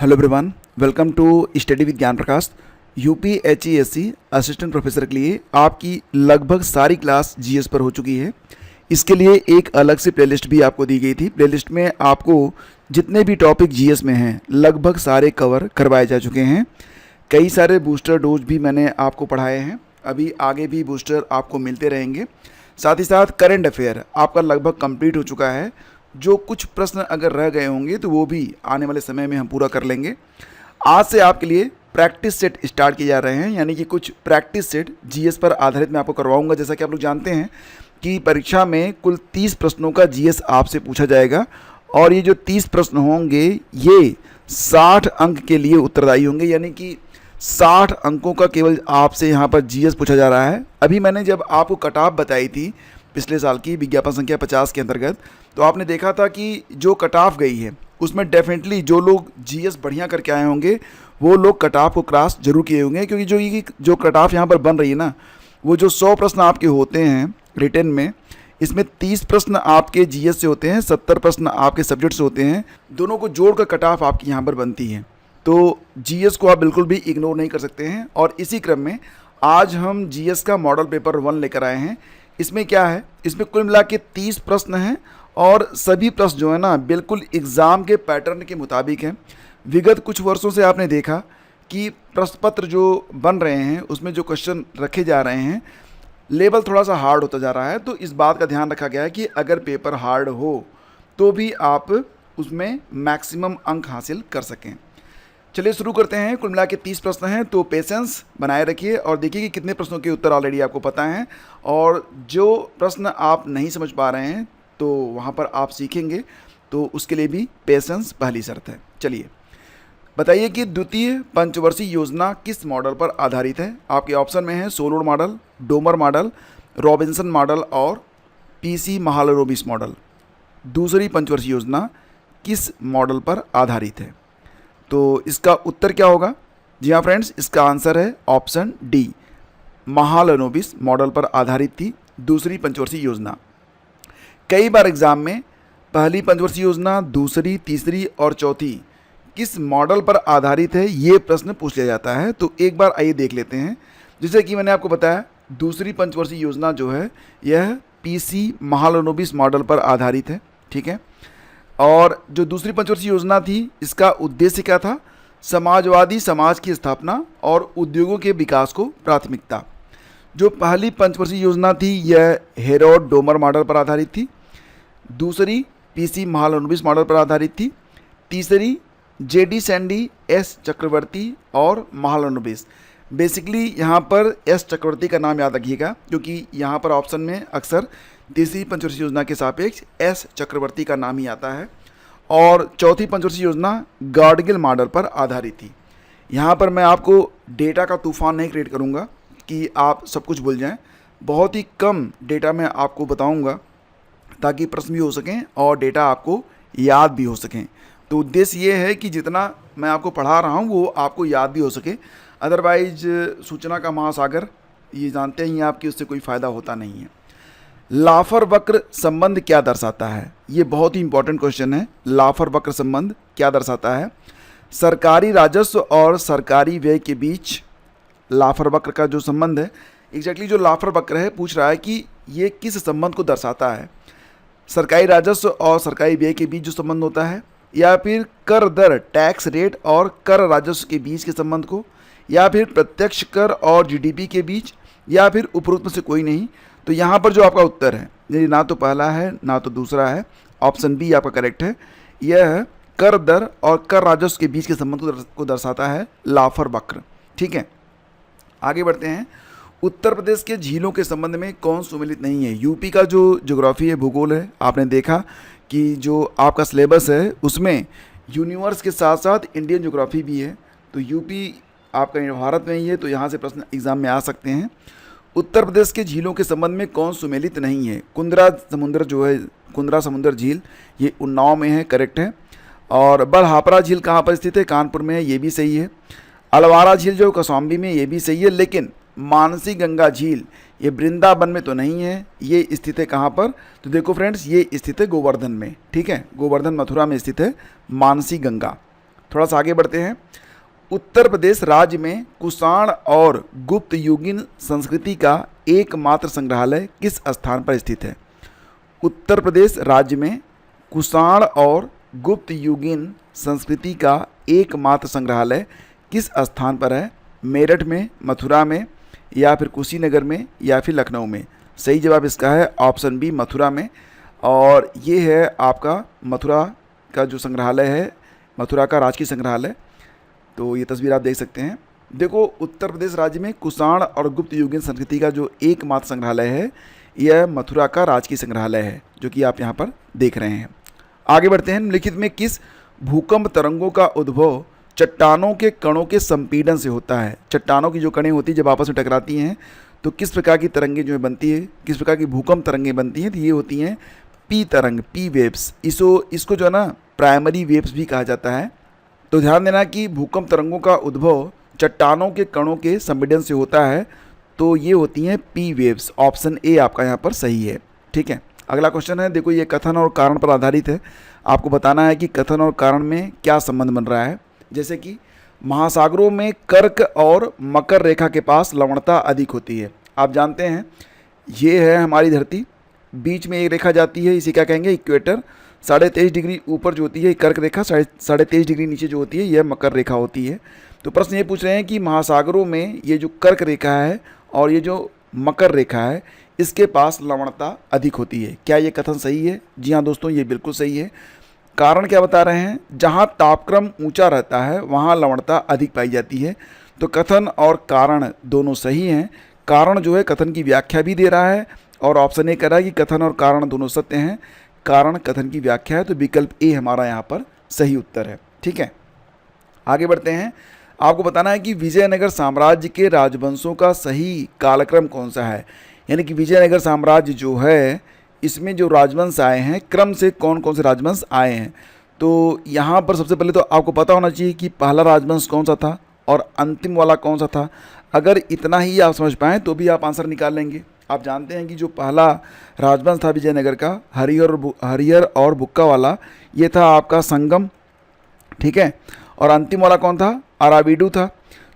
Hello everyone, welcome to study with Gyan Prakash. यूपीएचईएससी assistant professor के लिए आपकी लगभग सारी क्लास जीएस पर हो चुकी है। इसके लिए एक अलग से प्लेलिस्ट भी आपको दी गई थी। प्लेलिस्ट में आपको जितने भी टॉपिक जीएस में हैं लगभग सारे कवर करवाए जा चुके हैं। कई सारे बूस्टर डोज भी मैंने आपको पढ़ाए हैं, अभी आगे भी बूस्टर आपको मिलते रहेंगे। साथ ही साथ करंट अफेयर आपका लगभग कंप्लीट हो चुका है। जो कुछ प्रश्न अगर रह गए होंगे तो वो भी आने वाले समय में हम पूरा कर लेंगे। आज से आपके लिए प्रैक्टिस सेट स्टार्ट किए जा रहे हैं, यानी कि कुछ प्रैक्टिस सेट जीएस पर आधारित मैं आपको करवाऊंगा। जैसा कि आप लोग जानते हैं कि परीक्षा में कुल 30 प्रश्नों का जीएस आपसे पूछा जाएगा और ये जो 30 प्रश्न होंगे ये 60 अंक के लिए उत्तरदायी होंगे, यानी कि 60 अंकों का केवल आपसे यहाँ पर जीएस पूछा जा रहा है। अभी मैंने जब आपको कट ऑफ बताई थी पिछले साल की विज्ञापन संख्या 50 के अंतर्गत, तो आपने देखा था कि जो कट ऑफ गई है उसमें डेफिनेटली जो लोग जीएस बढ़िया करके आए होंगे वो लोग कट ऑफ को क्रॉस जरूर किए होंगे, क्योंकि जो कट ऑफ यहाँ पर बन रही है ना, वो जो 100 प्रश्न आपके होते हैं रिटन में, इसमें 30 प्रश्न आपके जीएस से होते हैं, 70 प्रश्न आपके सब्जेक्ट से होते हैं। दोनों को जोड़ कर कट ऑफ आपकी यहाँ पर बनती है। तो जीएस को आप बिल्कुल भी इग्नोर नहीं कर सकते हैं। और इसी क्रम में आज हम जीएस का मॉडल पेपर 1 लेकर आए हैं। इसमें क्या है, इसमें कुल मिला के 30 प्रश्न हैं और सभी प्रश्न जो है ना बिल्कुल एग्ज़ाम के पैटर्न के मुताबिक हैं। विगत कुछ वर्षों से आपने देखा कि प्रश्न पत्र जो बन रहे हैं उसमें जो क्वेश्चन रखे जा रहे हैं लेवल थोड़ा सा हार्ड होता जा रहा है। तो इस बात का ध्यान रखा गया है कि अगर पेपर हार्ड हो तो भी आप उसमें मैक्सिमम अंक हासिल कर सकें। चलिए शुरू करते हैं। कुल मिला के 30 प्रश्न हैं, तो पेशेंस बनाए रखिए और देखिए कि कितने प्रश्नों के उत्तर ऑलरेडी आपको पता हैं और जो प्रश्न आप नहीं समझ पा रहे हैं तो वहाँ पर आप सीखेंगे, तो उसके लिए भी पेशेंस पहली शर्त है। चलिए बताइए कि द्वितीय पंचवर्षीय योजना किस मॉडल पर आधारित है। आपके ऑप्शन में है Solow model, Domar model, Robinson model और पीसी महालनोबिस मॉडल। दूसरी पंचवर्षीय योजना किस मॉडल पर आधारित है, तो इसका उत्तर क्या होगा? जी हाँ फ्रेंड्स, इसका आंसर है ऑप्शन डी, महालनोबिस मॉडल पर आधारित थी दूसरी पंचवर्षीय योजना। कई बार एग्जाम में पहली पंचवर्षीय योजना, दूसरी, तीसरी और चौथी किस मॉडल पर आधारित है ये प्रश्न पूछ लिया जाता है। तो एक बार आइए देख लेते हैं। जैसे कि मैंने आपको बताया दूसरी पंचवर्षीय योजना जो है यह पीसी महालनोबिस मॉडल पर आधारित है, ठीक है। और जो दूसरी पंचवर्षीय योजना थी इसका उद्देश्य क्या था? समाजवादी समाज की स्थापना और उद्योगों के विकास को प्राथमिकता। जो पहली पंचवर्षीय योजना थी यह हेरोड डोमर मॉडल पर आधारित थी, दूसरी पीसी महालनोबिस मॉडल पर आधारित थी, तीसरी जेडी सैंडी, एस चक्रवर्ती और महालनोबिस। बेसिकली यहाँ पर एस चक्रवर्ती का नाम याद रखिएगा, क्योंकि यहाँ पर ऑप्शन में अक्सर तीसरी पंचवर्षीय योजना के सापेक्ष एस चक्रवर्ती का नाम ही आता है। और चौथी पंचवर्षीय योजना गार्डगिल मॉडल पर आधारित थी। यहाँ पर मैं आपको डेटा का तूफान नहीं क्रिएट करूँगा कि आप सब कुछ भूल जाएं। बहुत ही कम डेटा मैं आपको बताऊँगा ताकि प्रश्न भी हो सकें और डेटा आपको याद भी हो सकें। तो उद्देश्य ये है कि जितना मैं आपको पढ़ा रहा हूँ वो आपको याद भी हो सके। अदरवाइज सूचना का महासागर ये जानते ही आप कि उससे कोई फ़ायदा होता नहीं है। लाफर वक्र संबंध क्या दर्शाता है? ये बहुत ही इंपॉर्टेंट क्वेश्चन है। लाफर वक्र संबंध क्या दर्शाता है? सरकारी राजस्व और सरकारी व्यय के बीच लाफर वक्र का जो संबंध है, एग्जैक्टली जो लाफर वक्र है पूछ रहा है कि ये किस संबंध को दर्शाता है। सरकारी राजस्व और सरकारी व्यय के बीच जो संबंध होता है, या फिर कर दर टैक्स रेट और कर राजस्व के बीच के संबंध को, या फिर प्रत्यक्ष कर और जीडीपी के बीच, या फिर उपरोक्त में से कोई नहीं। तो यहाँ पर जो आपका उत्तर है यदि ना तो पहला है ना तो दूसरा है, ऑप्शन बी आपका करेक्ट है। यह कर दर और कर राजस्व के बीच के संबंध को दर्शाता है लाफर वक्र, ठीक है। आगे बढ़ते हैं। उत्तर प्रदेश के झीलों के संबंध में कौन सुमेलित नहीं है? यूपी का जो ज्योग्राफी है, भूगोल है, आपने देखा कि जो आपका सिलेबस है उसमें यूनिवर्स के साथ साथ इंडियन ज्योग्राफी भी है। तो यूपी आपका भारत में ही है, तो यहाँ से प्रश्न एग्जाम में आ सकते हैं। उत्तर प्रदेश के झीलों के संबंध में कौन सुमेलित नहीं है? कुंद्रा समुद्र जो है, कुंद्रा समुद्र झील, ये उन्नाव में है, करेक्ट है। और बड़हापरा झील कहाँ पर स्थित है? कानपुर में है, ये भी सही है। अलवारा झील जो कौशाम्बी में, ये भी सही है। लेकिन मानसी गंगा झील ये वृंदावन में तो नहीं है, ये स्थित है कहाँ पर? तो देखो फ्रेंड्स, ये स्थित है गोवर्धन में, ठीक है। गोवर्धन मथुरा में स्थित है मानसी गंगा। थोड़ा सा आगे बढ़ते हैं। उत्तर प्रदेश राज्य में कुषाण और गुप्त युगीन संस्कृति का एकमात्र संग्रहालय किस स्थान पर स्थित है? उत्तर प्रदेश राज्य में कुषाण और गुप्त युगीन संस्कृति का एकमात्र संग्रहालय किस स्थान पर है? मेरठ में, मथुरा में, या फिर कुशीनगर में, या फिर लखनऊ में? सही जवाब इसका है ऑप्शन बी, मथुरा में। और ये है आपका मथुरा का जो संग्रहालय है, मथुरा का राजकीय संग्रहालय। तो ये तस्वीर आप देख सकते हैं। देखो, उत्तर प्रदेश राज्य में कुषाण और गुप्त युगीन संस्कृति का जो एकमात्र संग्रहालय है, यह मथुरा का राजकीय संग्रहालय है, जो कि आप यहाँ पर देख रहे हैं। आगे बढ़ते हैं। निम्नलिखित में किस भूकंप तरंगों का उद्भव चट्टानों के कणों के संपीड़न से होता है? चट्टानों की जो कणें होती है जब आपस में टकराती हैं तो किस प्रकार की तरंगें जो है बनती है, किस प्रकार की भूकंप तरंगें बनती हैं? तो ये होती हैं पी तरंग, पी वेव्स। इसको जो है ना प्राइमरी वेव्स भी कहा जाता है। तो ध्यान देना कि भूकंप तरंगों का उद्भव चट्टानों के कणों के संपीड़न से होता है, तो ये होती हैं पी वेव्स। ऑप्शन ए आपका यहाँ पर सही है। ठीक है, अगला क्वेश्चन है। देखो, ये कथन और कारण पर आधारित है। आपको बताना है कि कथन और कारण में क्या संबंध बन रहा है। जैसे कि महासागरों में कर्क और मकर रेखा के पास लवणता अधिक होती है। आप जानते हैं ये है हमारी धरती, बीच में एक रेखा जाती है, इसे क्या कहेंगे? इक्वेटर। 23.5 डिग्री ऊपर जो होती है कर्क रेखा, 23.5 डिग्री नीचे जो होती है यह मकर रेखा होती है। तो प्रश्न ये पूछ रहे हैं कि महासागरों में ये जो कर्क रेखा है और ये जो मकर रेखा है, इसके पास लवणता अधिक होती है। क्या ये कथन सही है? जी हाँ दोस्तों, ये बिल्कुल सही है। कारण क्या बता रहे हैं? जहाँ तापक्रम ऊंचा रहता है वहाँ लवणता अधिक पाई जाती है। तो कथन और कारण दोनों सही हैं। कारण जो है कथन की व्याख्या भी दे रहा है, और ऑप्शन ए कह रहा है कि कथन और कारण दोनों सत्य हैं, कारण कथन की व्याख्या है। तो विकल्प ए हमारा यहाँ पर सही उत्तर है। ठीक है, आगे बढ़ते हैं। आपको बताना है कि विजयनगर साम्राज्य के राजवंशों का सही कालक्रम कौन सा है? यानी कि विजयनगर साम्राज्य जो है, इसमें जो राजवंश आए हैं, क्रम से कौन कौन से राजवंश आए हैं? तो यहाँ पर सबसे पहले तो आपको पता होना चाहिए कि पहला राजवंश कौन सा था और अंतिम वाला कौन सा था। अगर इतना ही आप समझ पाएँ तो भी आप आंसर निकाल लेंगे। आप जानते हैं कि जो पहला राजवंश था विजयनगर का, हरिहर और बुक्का वाला, ये था आपका संगम। ठीक है, और अंतिम वाला कौन था? अराविडू था।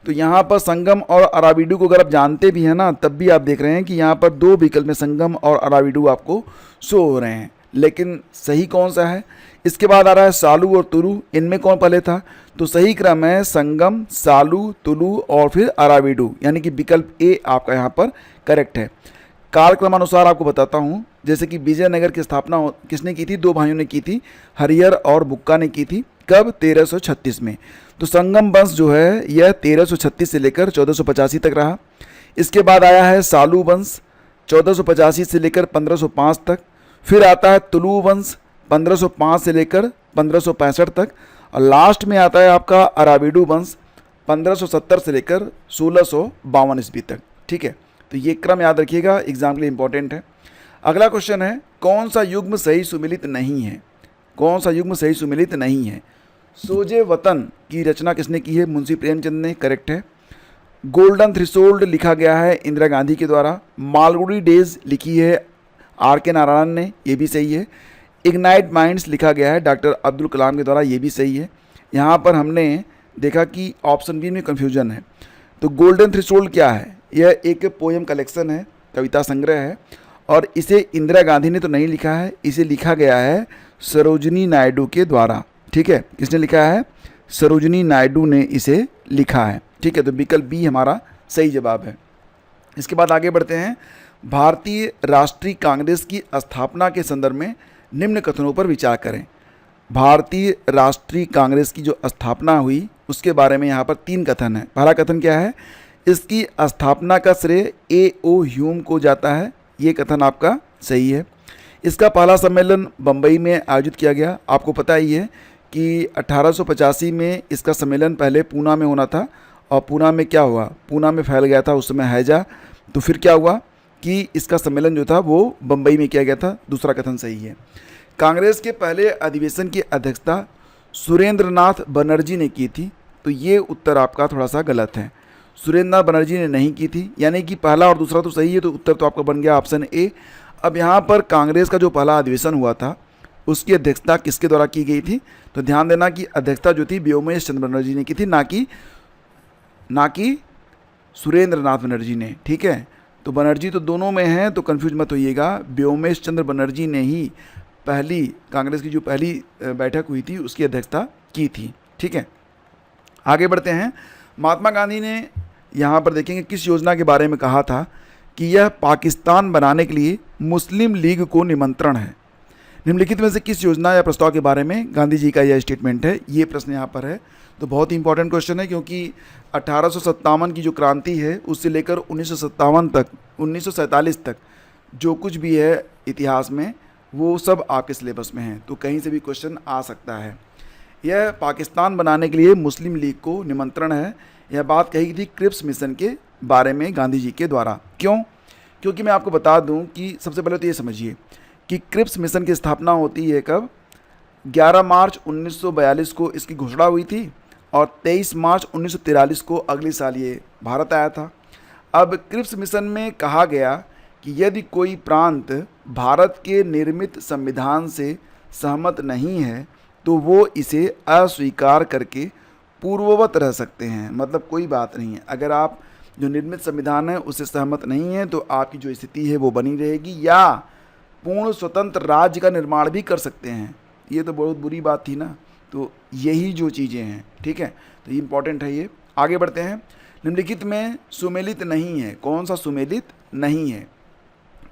तो यहाँ पर संगम और अराविडू को अगर आप जानते भी हैं ना, तब भी आप देख रहे हैं कि यहाँ पर दो विकल्प में संगम और अराविडू आपको शो हो रहे हैं, लेकिन सही कौन सा है? इसके बाद आ रहा है सालू और तुलु। इनमें कौन पहले था? तो सही क्रम है संगम, सालू, तुलु और फिर अराविडू, यानी कि विकल्प ए आपका यहाँ पर करेक्ट है। कालक्रमानुसार आपको बताता हूँ। जैसे कि विजयनगर की स्थापना किसने की थी? दो भाइयों ने की थी, हरिहर और बुक्का ने की थी। कब? 1336 में। तो संगम वंश जो है यह 1336 से लेकर 1485 तक रहा। इसके बाद आया है सालू वंश, 1485 से लेकर 1505 तक। फिर आता है तुलु वंश, 1505 से लेकर 1565 तक। और लास्ट में आता है आपका अराविडू वंश, 1570 से लेकर 1652 ईस्वी तक। ठीक है, तो ये क्रम याद रखिएगा, एग्जाम के लिए इंपॉर्टेंट है। अगला क्वेश्चन है, कौन सा युग्म सही सुमिलित नहीं है? कौन सा युग्म सही सुमिलित नहीं है? सोजे वतन की रचना किसने की है? मुंशी प्रेमचंद ने, करेक्ट है। गोल्डन थ्रेशोल्ड लिखा गया है इंदिरा गांधी के द्वारा। मालगुडी डेज लिखी है आर के नारायण ने, ये भी सही है। इग्नाइट माइंड्स लिखा गया है डॉक्टर अब्दुल कलाम के द्वारा, ये भी सही है। यहाँ पर हमने देखा कि ऑप्शन बी में कन्फ्यूजन है। तो गोल्डन थ्रेशोल्ड क्या है? यह एक पोएम कलेक्शन है, कविता संग्रह है, और इसे इंदिरा गांधी ने तो नहीं लिखा है, इसे लिखा गया है सरोजिनी नायडू के द्वारा। ठीक है, किसने लिखा है? सरोजिनी नायडू ने इसे लिखा है। ठीक है, तो विकल्प बी हमारा सही जवाब है। इसके बाद आगे बढ़ते हैं। भारतीय राष्ट्रीय कांग्रेस की स्थापना के संदर्भ में निम्न कथनों पर विचार करें। भारतीय राष्ट्रीय कांग्रेस की जो स्थापना हुई उसके बारे में यहाँ पर 3 कथन है। पहला कथन क्या है? इसकी स्थापना का श्रेय A.O. ह्यूम को जाता है, ये कथन आपका सही है। इसका पहला सम्मेलन बम्बई में आयोजित किया गया। आपको पता ही है कि 1885 में इसका सम्मेलन पहले पूना में होना था, और पूना में क्या हुआ? पूना में फैल गया था उस समय हैजा। तो फिर क्या हुआ कि इसका सम्मेलन जो था वो बम्बई में किया गया था। दूसरा कथन सही है। कांग्रेस के पहले अधिवेशन की अध्यक्षता सुरेंद्रनाथ बनर्जी ने की थी, तो ये उत्तर आपका थोड़ा सा गलत है। सुरेंद्रनाथ बनर्जी ने नहीं की थी, यानी कि पहला और दूसरा तो सही है, तो उत्तर तो आपका बन गया ऑप्शन ए। अब यहाँ पर कांग्रेस का जो पहला अधिवेशन हुआ था उसकी अध्यक्षता किसके द्वारा की गई थी? तो ध्यान देना कि अध्यक्षता जो थी व्योमेश चंद्र बनर्जी ने की थी, ना कि सुरेंद्र नाथ बनर्जी ने। ठीक है, तो बनर्जी तो दोनों में है, तो कंफ्यूज मत होइएगा। व्योमेश चंद्र बनर्जी ने ही पहली कांग्रेस की जो पहली बैठक हुई थी उसकी अध्यक्षता की थी। ठीक है, आगे बढ़ते हैं। महात्मा गांधी ने यहाँ पर देखेंगे किस योजना के बारे में कहा था कि यह पाकिस्तान बनाने के लिए मुस्लिम लीग को निमंत्रण है। निम्नलिखित में से किस योजना या प्रस्ताव के बारे में गांधी जी का यह स्टेटमेंट है? ये प्रश्न यहाँ पर है, तो बहुत ही इंपॉर्टेंट क्वेश्चन है, क्योंकि 1857 की जो क्रांति है उससे लेकर 1947 तक जो कुछ भी है इतिहास में वो सब आपके सिलेबस में है, तो कहीं से भी क्वेश्चन आ सकता है। यह पाकिस्तान बनाने के लिए मुस्लिम लीग को निमंत्रण है, यह बात कही गई थी क्रिप्स मिशन के बारे में गांधी जी के द्वारा। क्यों? क्योंकि मैं आपको बता दूं कि सबसे पहले तो ये समझिए कि क्रिप्स मिशन की स्थापना होती है कब? 11 मार्च 1942 को इसकी घोषणा हुई थी और 23 मार्च 1943 को अगले साल ये भारत आया था। अब क्रिप्स मिशन में कहा गया कि यदि कोई प्रांत भारत के निर्मित संविधान से सहमत नहीं है तो वो इसे अस्वीकार करके पूर्ववत रह सकते हैं। मतलब कोई बात नहीं है, अगर आप जो निर्मित संविधान है उससे सहमत नहीं है तो आपकी जो स्थिति है वो बनी रहेगी, या पूर्ण स्वतंत्र राज्य का निर्माण भी कर सकते हैं। ये तो बहुत बुरी बात थी ना, तो यही जो चीज़ें हैं। ठीक है, तो ये इंपॉर्टेंट है। ये आगे बढ़ते हैं। निम्नलिखित में सुमेलित नहीं है, कौन सा सुमेलित नहीं है?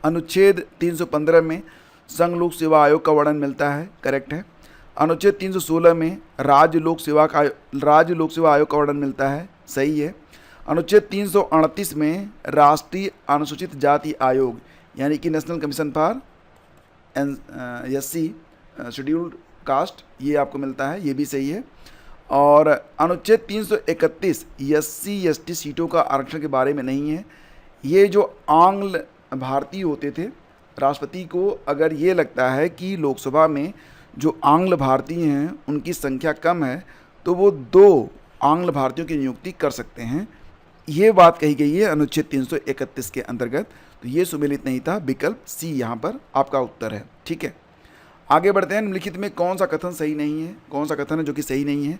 अनुच्छेद 315 में संघ लोक सेवा आयोग का वर्णन मिलता है, करेक्ट है। अनुच्छेद 316 में राज्य लोक सेवा आयोग का वर्णन मिलता है, सही है। अनुच्छेद 338 में राष्ट्रीय अनुसूचित जाति आयोग यानी कि national commission for SC scheduled caste, ये आपको मिलता है, ये भी सही है। और अनुच्छेद 331 SC ST सीटों का आरक्षण के बारे में नहीं है। ये जो आंग्ल भारतीय होते थे, राष्ट्रपति को अगर ये लगता है कि लोकसभा में जो आंग्ल भारतीय हैं उनकी संख्या कम है तो वो 2 आंग्ल भारतीयों की नियुक्ति कर सकते हैं, ये बात कही गई है अनुच्छेद 331 के अंतर्गत। तो ये सुमेलित नहीं था, विकल्प सी यहाँ पर आपका उत्तर है। ठीक है, आगे बढ़ते हैं। निम्नलिखित में कौन सा कथन सही नहीं है? कौन सा कथन है जो कि सही नहीं है?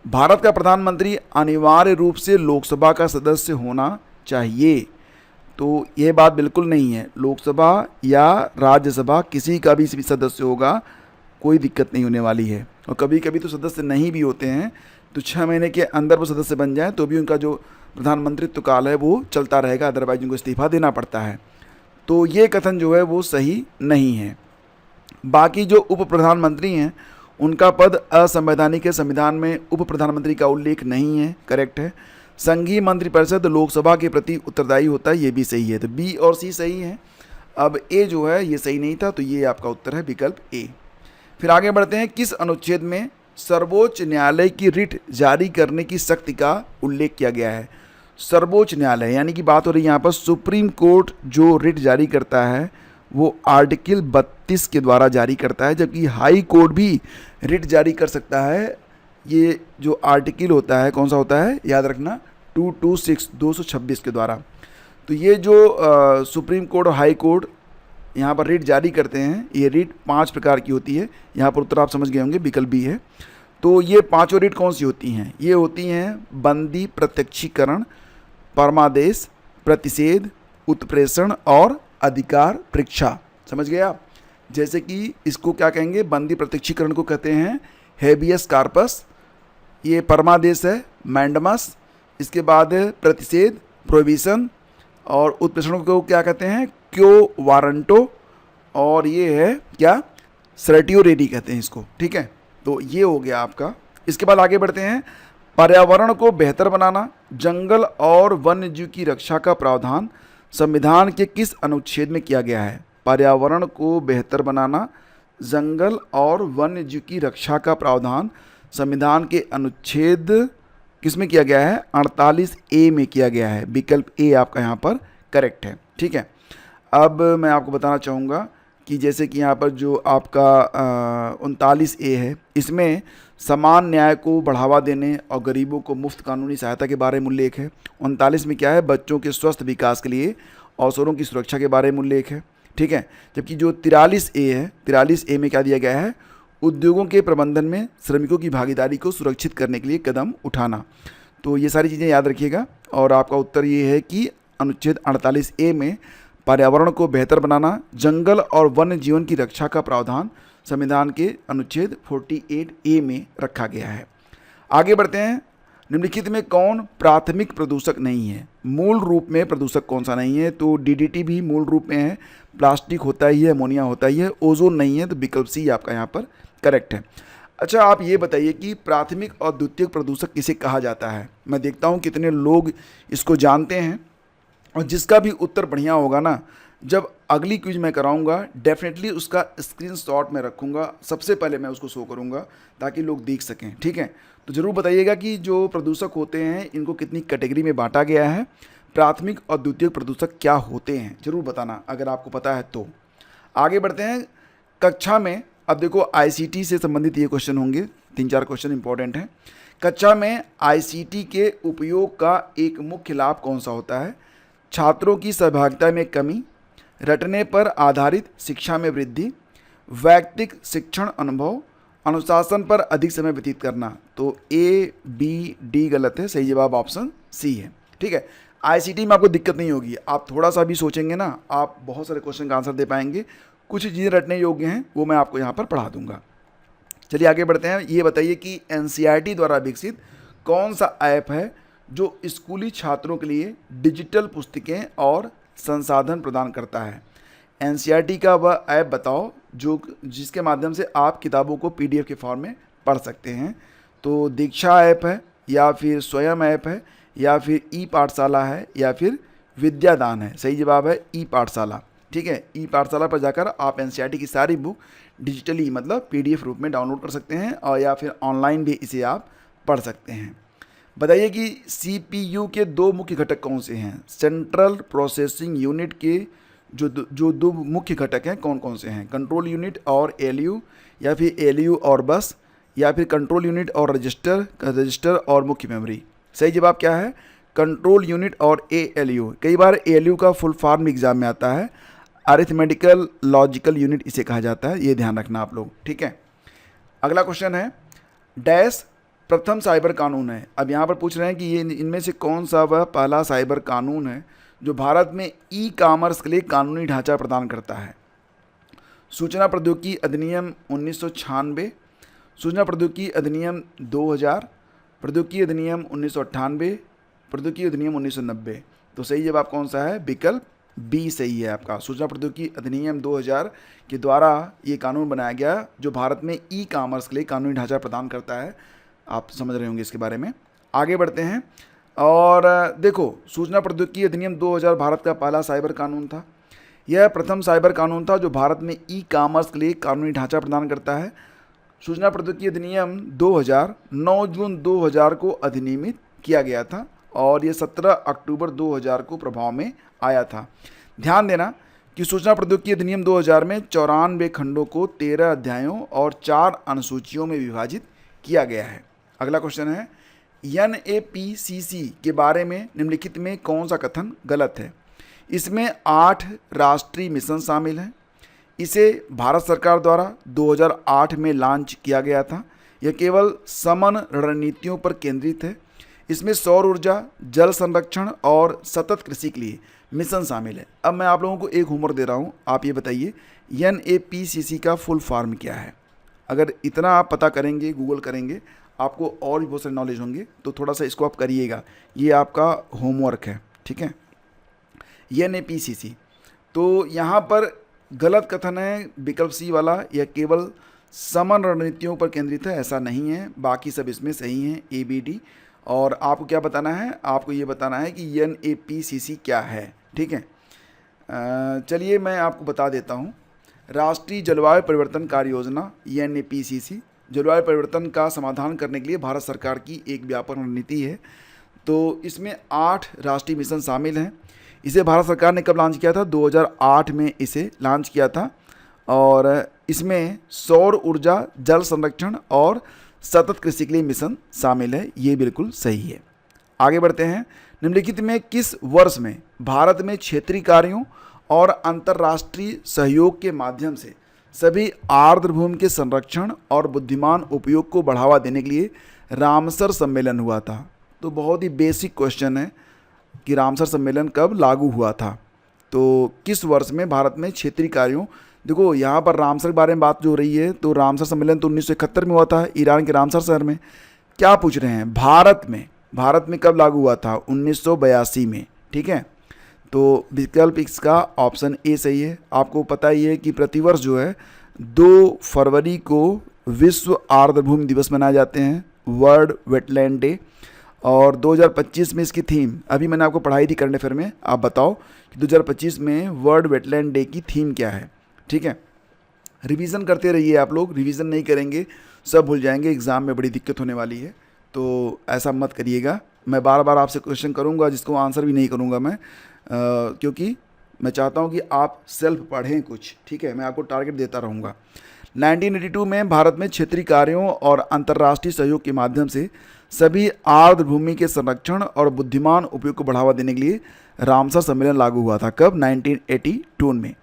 भारत का प्रधानमंत्री अनिवार्य रूप से लोकसभा का सदस्य होना चाहिए, तो यह बात बिल्कुल नहीं है। लोकसभा या राज्यसभा किसी का भी सदस्य होगा, कोई दिक्कत नहीं होने वाली है। और कभी कभी तो सदस्य नहीं भी होते हैं, तो 6 महीने के अंदर वो सदस्य बन जाए तो भी उनका जो प्रधानमंत्रित्व काल है वो चलता रहेगा, अदरवाइज उनको इस्तीफा देना पड़ता है। तो ये कथन जो है वो सही नहीं है। बाकी जो उप प्रधानमंत्री हैं उनका पद असंवैधानिक है, संविधान में उप प्रधानमंत्री का उल्लेख नहीं है, करेक्ट है। संघीय मंत्रिपरिषद लोकसभा के प्रति उत्तरदायी होता है, ये भी सही है। तो बी और सी सही है। अब ए जो है ये सही नहीं था, तो ये आपका उत्तर है विकल्प ए। फिर आगे बढ़ते हैं। किस अनुच्छेद में सर्वोच्च न्यायालय की रिट जारी करने की शक्ति का उल्लेख किया गया है? सर्वोच्च न्यायालय यानी कि बात हो रही है यहाँ पर सुप्रीम कोर्ट जो रिट जारी करता है वो आर्टिकल 32 के द्वारा जारी करता है, जबकि हाई कोर्ट भी रिट जारी कर सकता है। ये जो आर्टिकल होता है कौन सा होता है, याद रखना, 226 के द्वारा। तो ये जो सुप्रीम कोर्ट और हाई कोर्ट यहाँ पर रिट जारी करते हैं, ये रिट 5 प्रकार की होती है। यहाँ पर उत्तर आप समझ गए होंगे, विकल्प बी है। तो ये 5 रिट कौन सी होती हैं? ये होती हैं बंदी प्रत्यक्षीकरण, परमादेश, प्रतिषेध, उत्प्रेषण और अधिकार परीक्षा। समझ गए आप? जैसे कि इसको क्या कहेंगे, बंदी प्रत्यक्षीकरण को कहते हैं हेबियस कार्पस, ये परमादेश है मैंडमस, इसके बाद है प्रतिषेध प्रोहिबिशन, और उत्प्रेषण को क्या कहते हैं क्यो वारंटो, और ये है क्या सर्टियोरेडी कहते हैं इसको। ठीक है, तो ये हो गया आपका। इसके बाद आगे बढ़ते हैं। पर्यावरण को बेहतर बनाना, जंगल और वन्य जीव की रक्षा का प्रावधान संविधान के किस अनुच्छेद में किया गया है? पर्यावरण को बेहतर बनाना, जंगल और वन्य जीव की रक्षा का प्रावधान संविधान के अनुच्छेद किस में किया गया है? 48A में किया गया है। विकल्प ए आपका यहाँ पर करेक्ट है। ठीक है, अब मैं आपको बताना चाहूँगा कि जैसे कि यहाँ पर जो आपका 39A है, इसमें समान न्याय को बढ़ावा देने और गरीबों को मुफ्त कानूनी सहायता के बारे में उल्लेख है। 39 में क्या है? बच्चों के स्वस्थ विकास के लिए अवसरों की सुरक्षा के बारे में उल्लेख है। ठीक है। जबकि जो 43A है, 43A में क्या दिया गया है, उद्योगों के प्रबंधन में श्रमिकों की भागीदारी को सुरक्षित करने के लिए कदम उठाना। तो ये सारी चीज़ें याद रखिएगा और आपका उत्तर ये है कि अनुच्छेद 48A में पर्यावरण को बेहतर बनाना, जंगल और वन्य जीवन की रक्षा का प्रावधान संविधान के अनुच्छेद 48A में रखा गया है। आगे बढ़ते हैं। निम्नलिखित में कौन प्राथमिक प्रदूषक नहीं है? मूल रूप में प्रदूषक कौन सा नहीं है? तो DDT भी मूल रूप में है, प्लास्टिक होता ही है, अमोनिया होता ही है, ओजोन नहीं है, तो विकल्प सी आपका यहाँ पर करेक्ट है। अच्छा, आप ये बताइए कि प्राथमिक और द्वितीयक प्रदूषक किसे कहा जाता है? मैं देखता हूँ कितने लोग इसको जानते हैं, और जिसका भी उत्तर बढ़िया होगा ना, जब अगली क्विज मैं कराऊंगा डेफिनेटली उसका स्क्रीनशॉट मैं रखूंगा, सबसे पहले मैं उसको शो करूंगा ताकि लोग देख सकें, ठीक है। तो ज़रूर बताइएगा कि जो प्रदूषक होते हैं इनको कितनी कैटेगरी में बांटा गया है, प्राथमिक और द्वितीयक प्रदूषक क्या होते हैं, ज़रूर बताना अगर आपको पता है तो। आगे बढ़ते हैं। कक्षा में अब देखो ICT से संबंधित ये क्वेश्चन होंगे, 3-4 क्वेश्चन इंपॉर्टेंट हैं। कक्षा में ICT के उपयोग का एक मुख्य लाभ कौन सा होता है? छात्रों की सहभागिता में कमी, रटने पर आधारित शिक्षा में वृद्धि, वैयक्तिक शिक्षण अनुभव, अनुशासन पर अधिक समय व्यतीत करना। तो A, B, D गलत है, सही जवाब ऑप्शन C है, ठीक है। ICT में आपको दिक्कत नहीं होगी, आप थोड़ा सा भी सोचेंगे ना, आप बहुत सारे क्वेश्चन का आंसर दे पाएंगे। कुछ चीज़ें रटने योग्य हैं वो मैं आपको यहाँ पर पढ़ा दूंगा। चलिए आगे बढ़ते हैं। ये बताइए कि NCERT द्वारा विकसित कौन सा ऐप है जो स्कूली छात्रों के लिए डिजिटल पुस्तकें और संसाधन प्रदान करता है? NCERT का वह ऐप बताओ जिसके माध्यम से आप किताबों को PDF के फॉर्म में पढ़ सकते हैं। तो दीक्षा ऐप है, या फिर स्वयं ऐप है, या फिर ई-पाठशाला है, या फिर विद्यादान है। सही जवाब है ई-पाठशाला, ठीक है। ई-पाठशाला पर जाकर आप NCERT की सारी बुक डिजिटली मतलब PDF रूप में डाउनलोड कर सकते हैं, और या फिर ऑनलाइन भी इसे आप पढ़ सकते हैं। बताइए कि CPU के 2 मुख्य घटक कौन से हैं? सेंट्रल प्रोसेसिंग यूनिट के जो 2 मुख्य घटक हैं कौन कौन से हैं? कंट्रोल यूनिट और ALU, या फिर ALU और बस, या फिर कंट्रोल यूनिट और रजिस्टर और मुख्य मेमोरी। सही जवाब क्या है? कंट्रोल यूनिट और ALU। कई बार ALU का फुल फॉर्म एग्जाम में आता है, अरिथमेटिकल लॉजिकल यूनिट इसे कहा जाता है, ये ध्यान रखना आप लोग, ठीक है। अगला क्वेश्चन है, डैश प्रथम साइबर कानून है। अब यहाँ पर पूछ रहे हैं कि ये इनमें से कौन सा वह पहला साइबर कानून है जो भारत में ई-कॉमर्स के लिए कानूनी ढांचा प्रदान करता है? सूचना प्रौद्योगिकी अधिनियम 1996, सूचना प्रौद्योगिकी अधिनियम 2000, प्रौद्योगिकी अधिनियम 1998, प्रौद्योगिकी अधिनियम 1990। तो सही जवाब कौन सा है? विकल्प B सही है आपका। सूचना प्रौद्योगिकी अधिनियम 2000 के द्वारा ये कानून बनाया गया जो भारत में ई-कॉमर्स के लिए कानूनी ढांचा प्रदान करता है। आप समझ रहे होंगे इसके बारे में। आगे बढ़ते हैं और देखो, सूचना प्रौद्योगिकी अधिनियम 2000 भारत का पहला साइबर कानून था। यह प्रथम साइबर कानून था जो भारत में ई-कॉमर्स के लिए कानूनी ढांचा प्रदान करता है। सूचना प्रौद्योगिकी अधिनियम 2000 9 जून 2000 को अधिनियमित किया गया था और यह 17 अक्टूबर 2000 को प्रभाव में आया था। ध्यान देना कि सूचना प्रौद्योगिकी अधिनियम 2000 में 94 खंडों को 13 अध्यायों और 4 अनुसूचियों में विभाजित किया गया है। अगला क्वेश्चन है, NAPCC के बारे में निम्नलिखित में कौन सा कथन गलत है? इसमें 8 राष्ट्रीय मिशन शामिल हैं। इसे भारत सरकार द्वारा 2008 में लॉन्च किया गया था। यह केवल समन रणनीतियों पर केंद्रित है। इसमें सौर ऊर्जा, जल संरक्षण और सतत कृषि के लिए मिशन शामिल है। अब मैं आप लोगों को एक होमवर्क दे रहा हूँ, आप ये बताइए NAPCC का फुल फॉर्म क्या है? अगर इतना आप पता करेंगे, गूगल करेंगे, आपको और भी बहुत सारे नॉलेज होंगे, तो थोड़ा सा इसको आप करिएगा, ये आपका होमवर्क है, ठीक है। NAPCC, तो यहाँ पर गलत कथन है विकल्प C वाला, यह केवल समन रणनीतियों पर केंद्रित है, ऐसा नहीं है, बाकी सब इसमें सही हैं ABD। और आपको क्या बताना है? आपको ये बताना है कि NAPCC क्या है, ठीक है। चलिए मैं आपको बता देता हूँ। राष्ट्रीय जलवायु परिवर्तन कार्य योजना NAPCC जलवायु परिवर्तन का समाधान करने के लिए भारत सरकार की एक व्यापक रणनीति है। तो इसमें 8 राष्ट्रीय मिशन शामिल हैं। इसे भारत सरकार ने कब लॉन्च किया था? 2008 में इसे लॉन्च किया था और इसमें सौर ऊर्जा, जल संरक्षण और सतत कृषि के लिए मिशन शामिल है। ये बिल्कुल सही है। आगे बढ़ते हैं। निम्नलिखित में किस वर्ष में भारत में क्षेत्रीय कार्यों और अंतर्राष्ट्रीय सहयोग के माध्यम से सभी आर्द्रभूमि के संरक्षण और बुद्धिमान उपयोग को बढ़ावा देने के लिए रामसर सम्मेलन हुआ था। तो बहुत ही बेसिक क्वेश्चन है कि रामसर सम्मेलन कब लागू हुआ था। तो किस वर्ष में भारत में क्षेत्रीय कार्यों, देखो यहाँ पर रामसर के बारे में बात जो हो रही है, तो रामसर सम्मेलन तो 1971 में हुआ था ईरान के रामसर शहर में। क्या पूछ रहे हैं, भारत में कब लागू हुआ था? 1982 में। ठीक है, तो विकल्प इसका ऑप्शन ए सही है। आपको पता ही है कि प्रतिवर्ष जो है 2 फरवरी को विश्व आर्द्रभूमि दिवस मनाए जाते हैं, वर्ल्ड वेटलैंड डे। और 2025 में इसकी थीम, अभी मैंने आपको पढ़ाई थी करंट अफेयर में, आप बताओ कि 2025 में वर्ल्ड वेटलैंड डे की थीम क्या है। ठीक है, रिवीजन करते रहिए आप लोग, रिवीजन नहीं करेंगे सब भूल जाएंगे, एग्ज़ाम में बड़ी दिक्कत होने वाली है, तो ऐसा मत करिएगा। मैं बार बार आपसे क्वेश्चन करूंगा जिसको आंसर भी नहीं करूंगा मैं, क्योंकि मैं चाहता हूं कि आप सेल्फ पढ़ें कुछ। ठीक है, मैं आपको टारगेट देता रहूंगा। 1982 में भारत में क्षेत्रीय कार्यों और अंतर्राष्ट्रीय सहयोग के माध्यम से सभी आर्द्रभूमि के संरक्षण और बुद्धिमान उपयोग को बढ़ावा देने के लिए रामसर सम्मेलन लागू हुआ था। कब? 1982 में।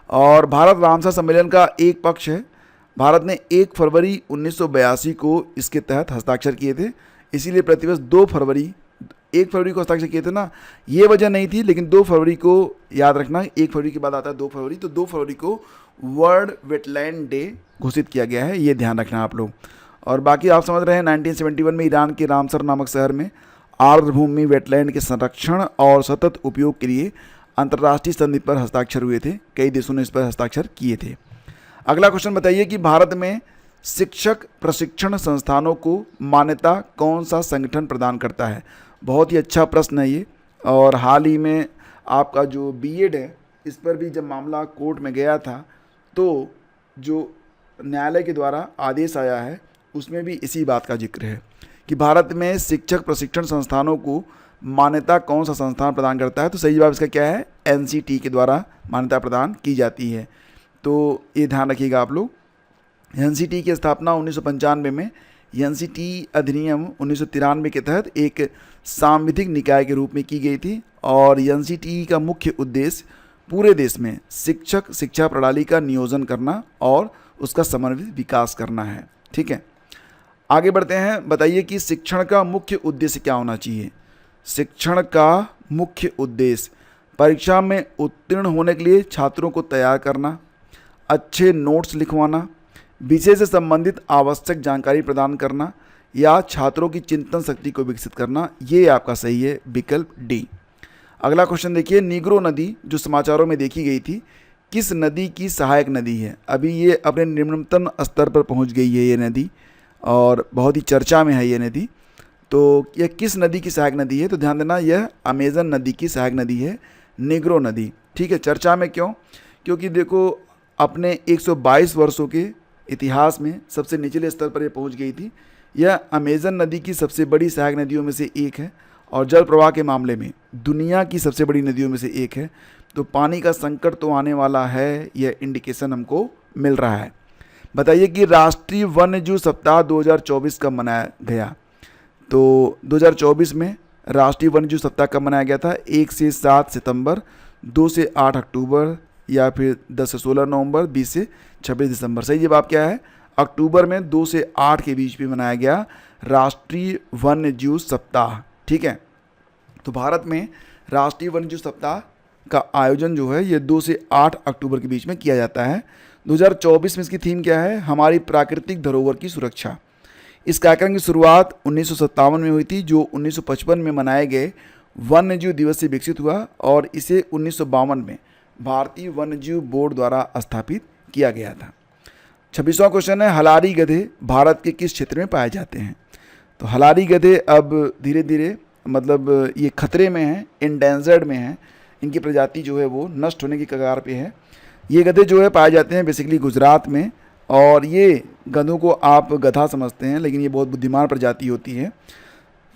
और भारत रामसर सम्मेलन का एक पक्ष है। भारत ने 1 फरवरी 1982 को इसके तहत हस्ताक्षर किए थे, इसीलिए प्रतिवर्ष 1 फरवरी को हस्ताक्षर किए थे ना, ये वजह नहीं थी, लेकिन 2 फरवरी को याद रखना, 1 फरवरी के बाद आता है 2 फरवरी, तो 2 फरवरी को वर्ल्ड वेटलैंड डे घोषित किया गया है, ये ध्यान रखना आप लोग। और बाकी आप समझ रहे हैं 1971 में ईरान के रामसर नामक शहर में आर्द्रभूमि वेटलैंड के संरक्षण और सतत उपयोग के लिए अंतर्राष्ट्रीय संधि पर हस्ताक्षर हुए थे। कई देशों ने इस पर हस्ताक्षर किए थे। अगला क्वेश्चन बताइए कि भारत में शिक्षक प्रशिक्षण संस्थानों को मान्यता कौन सा संगठन प्रदान करता है? बहुत ही अच्छा प्रश्न है ये। और हाल ही में आपका जो बीएड है, इस पर भी जब मामला कोर्ट में गया था, तो जो न्यायालय के द्वारा आदेश आया है उसमें भी इसी बात का जिक्र है कि भारत में शिक्षक प्रशिक्षण संस्थानों को मान्यता कौन सा संस्थान प्रदान करता है। तो सही जवाब इसका क्या है? एनसीटी के द्वारा मान्यता प्रदान की जाती है। तो ये ध्यान रखिएगा आप लोग। एनसीटी की स्थापना 1995 में एनसीटी अधिनियम 1993 के तहत एक सांविधिक निकाय के रूप में की गई थी। और एनसीटी का मुख्य उद्देश्य पूरे देश में शिक्षक शिक्षा प्रणाली का नियोजन करना और उसका समन्वित विकास करना है। ठीक है, आगे बढ़ते हैं। बताइए कि शिक्षण का मुख्य उद्देश्य क्या होना चाहिए? शिक्षण का मुख्य उद्देश्य परीक्षा में उत्तीर्ण होने के लिए छात्रों को तैयार करना, अच्छे नोट्स लिखवाना, विषय से संबंधित आवश्यक जानकारी प्रदान करना या छात्रों की चिंतन शक्ति को विकसित करना। ये आपका सही है, विकल्प डी। अगला क्वेश्चन देखिए, नीग्रो नदी जो समाचारों में देखी गई थी, किस नदी की सहायक नदी है? अभी ये अपने निम्नतम स्तर पर पहुंच गई है ये नदी, और बहुत ही चर्चा में है ये नदी। तो यह किस नदी की सहायक नदी है? तो ध्यान देना, यह अमेजन नदी की सहायक नदी है, नीग्रो नदी। ठीक है, चर्चा में क्यों? क्योंकि देखो अपने 122 वर्षों के इतिहास में सबसे निचले स्तर पर यह पहुंच गई थी। यह अमेजन नदी की सबसे बड़ी सहायक नदियों में से एक है और जल प्रवाह के मामले में दुनिया की सबसे बड़ी नदियों में से एक है। तो पानी का संकट तो आने वाला है, यह इंडिकेशन हमको मिल रहा है। बताइए कि राष्ट्रीय वन्यजीव सप्ताह 2024 कब मनाया गया? तो 2024 में राष्ट्रीय वन्यजीव सप्ताह कब मनाया गया था? 1 से 7 सितंबर, 2 से 8 अक्टूबर, या फिर 10 से 16 नवंबर, 20 से 26 दिसंबर। सही जवाब क्या है? अक्टूबर में 2 से 8 के बीच में मनाया गया राष्ट्रीय वन्यजीव सप्ताह। ठीक है, तो भारत में राष्ट्रीय वन्यजीव सप्ताह का आयोजन जो है ये 2 से 8 अक्टूबर के बीच में किया जाता है। 2024 में इसकी थीम क्या है? हमारी प्राकृतिक धरोहर की सुरक्षा। इस कार्यक्रम की शुरुआत 1957 में हुई थी, जो 1955 में मनाए गए वन्यजीव दिवस से विकसित हुआ और इसे 1952 में भारतीय वन्यजीव बोर्ड द्वारा स्थापित किया गया था। 26वां क्वेश्चन है, हलारी गधे भारत के किस क्षेत्र में पाए जाते हैं? तो हलारी गधे अब धीरे धीरे मतलब ये खतरे में हैं, इंडेंजर्ड में हैं, इनकी प्रजाति जो है वो नष्ट होने की कगार पे है। ये गधे जो है पाए जाते हैं बेसिकली गुजरात में, और ये गधों को आप गधा समझते हैं लेकिन ये बहुत बुद्धिमान प्रजाति होती है।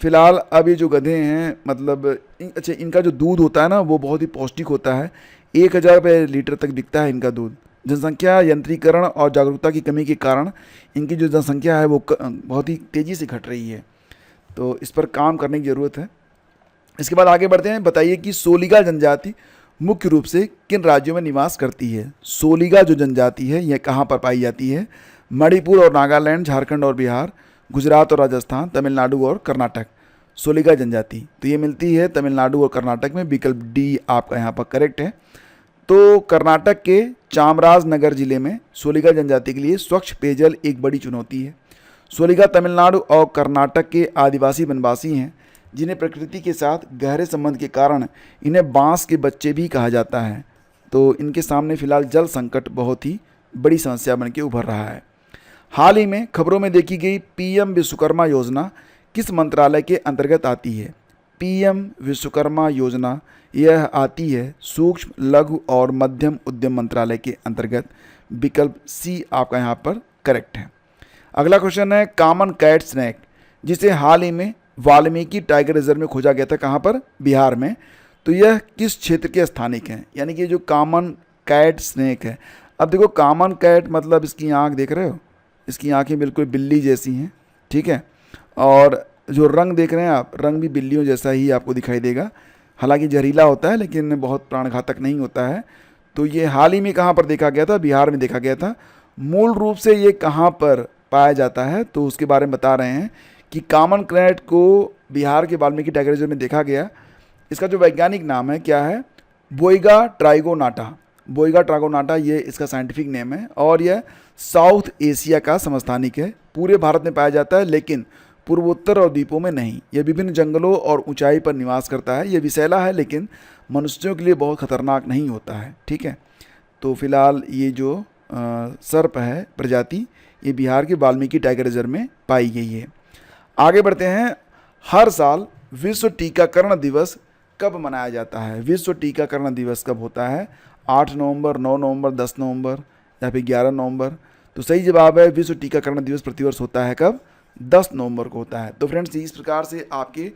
फिलहाल अब ये जो गधे हैं मतलब अच्छा, इनका जो दूध होता है ना वो बहुत ही पौष्टिक होता है। 1000 रुपये लीटर तक बिकता है इनका दूध। जनसंख्या यंत्रीकरण और जागरूकता की कमी के कारण इनकी जो जनसंख्या है वो बहुत ही तेज़ी से घट रही है, तो इस पर काम करने की ज़रूरत है। इसके बाद आगे बढ़ते हैं। बताइए कि सोलिगा जनजाति मुख्य रूप से किन राज्यों में निवास करती है? सोलिगा जो जनजाति है यह कहाँ पर पाई जाती है? मणिपुर और नागालैंड, झारखंड और बिहार, गुजरात और राजस्थान, तमिलनाडु और कर्नाटक। सोलिगा जनजाति तो ये मिलती है तमिलनाडु और कर्नाटक में। विकल्प डी आपका यहाँ पर करेक्ट है। तो कर्नाटक के चामराजनगर जिले में सोलिगा जनजाति के लिए स्वच्छ पेयजल एक बड़ी चुनौती है। सोलिगा तमिलनाडु और कर्नाटक के आदिवासी वनवासी हैं जिन्हें प्रकृति के साथ गहरे संबंध के कारण इन्हें बांस के बच्चे भी कहा जाता है। तो इनके सामने फिलहाल जल संकट बहुत ही बड़ी समस्या बन के उभर रहा है। हाल ही में खबरों में देखी गई पीएम विश्वकर्मा योजना किस मंत्रालय के अंतर्गत आती है? पीएम विश्वकर्मा योजना यह आती है सूक्ष्म, लघु और मध्यम उद्यम मंत्रालय के अंतर्गत। विकल्प सी आपका यहाँ पर करेक्ट है। अगला क्वेश्चन है कॉमन कैट स्नेक जिसे हाल ही में वाल्मीकि टाइगर रिजर्व में खोजा गया था, कहाँ पर? बिहार में। तो यह किस क्षेत्र के स्थानिक हैं? यानी कि जो कॉमन कैट स्नेक है। अब देखो कॉमन कैट मतलब इसकी आँख देख रहे हो, इसकी आँखें बिल्कुल बिल्ली जैसी हैं, ठीक है। और जो रंग देख रहे हैं आप, रंग भी बिल्लियों जैसा ही आपको दिखाई देगा। हालांकि जहरीला होता है लेकिन बहुत प्राणघातक नहीं होता है। तो ये हाल ही में कहाँ पर देखा गया था? बिहार में देखा गया था। मूल रूप से ये कहाँ पर पाया जाता है तो उसके बारे में बता रहे हैं कि कॉमन कैट को बिहार के वाल्मीकि टाइगर रिजर्व में देखा गया। इसका जो वैज्ञानिक नाम है क्या है? बोइगा ट्राइगोनाटा। बोइगा ट्राइगोनाटा ये इसका साइंटिफिक नेम है और यह साउथ एशिया का समस्थानिक है। पूरे भारत में पाया जाता है लेकिन पूर्वोत्तर और द्वीपों में नहीं। यह विभिन्न जंगलों और ऊंचाई पर निवास करता है। यह विषैला है लेकिन मनुष्यों के लिए बहुत खतरनाक नहीं होता है, ठीक है। तो फिलहाल ये जो सर्प है प्रजाति ये बिहार के वाल्मीकि टाइगर रिजर्व में पाई गई है। आगे बढ़ते हैं। हर साल विश्व टीकाकरण दिवस कब मनाया जाता है? विश्व टीकाकरण दिवस कब होता है? 8 नवंबर, 9 नवंबर, 10 नवंबर या फिर 11 नवंबर? तो सही जवाब है विश्व टीकाकरण दिवस प्रतिवर्ष होता है कब? 10 नवंबर को होता है। तो फ्रेंड्स इस प्रकार से आपके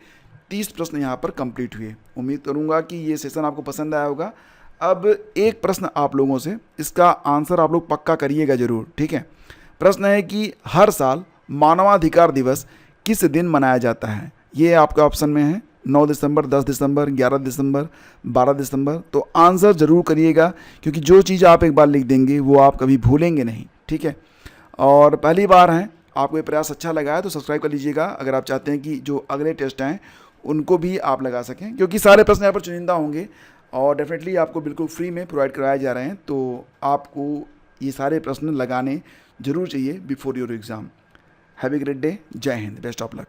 30 प्रश्न यहाँ पर कंप्लीट हुए। उम्मीद करूँगा कि ये सेशन आपको पसंद आया होगा। अब एक प्रश्न आप लोगों से, इसका आंसर आप लोग पक्का करिएगा ज़रूर, ठीक है। प्रश्न है कि हर साल मानवाधिकार दिवस किस दिन मनाया जाता है? ये आपका ऑप्शन में है 9 दिसंबर, 10 दिसंबर, 11 दिसंबर, 12 दिसंबर। तो आंसर ज़रूर करिएगा क्योंकि जो चीज़ आप एक बार लिख देंगे वो आप कभी भूलेंगे नहीं, ठीक है। और पहली बार हैं, आपको ये प्रयास अच्छा लगा है तो सब्सक्राइब कर लीजिएगा अगर आप चाहते हैं कि जो अगले टेस्ट हैं उनको भी आप लगा सकें, क्योंकि सारे प्रश्न यहाँ पर चुनिंदा होंगे और डेफिनेटली आपको बिल्कुल फ्री में प्रोवाइड कराए जा रहे हैं। तो आपको ये सारे प्रश्न लगाने ज़रूर चाहिए before your exam. Have a great day. जय हिंद। Best of luck.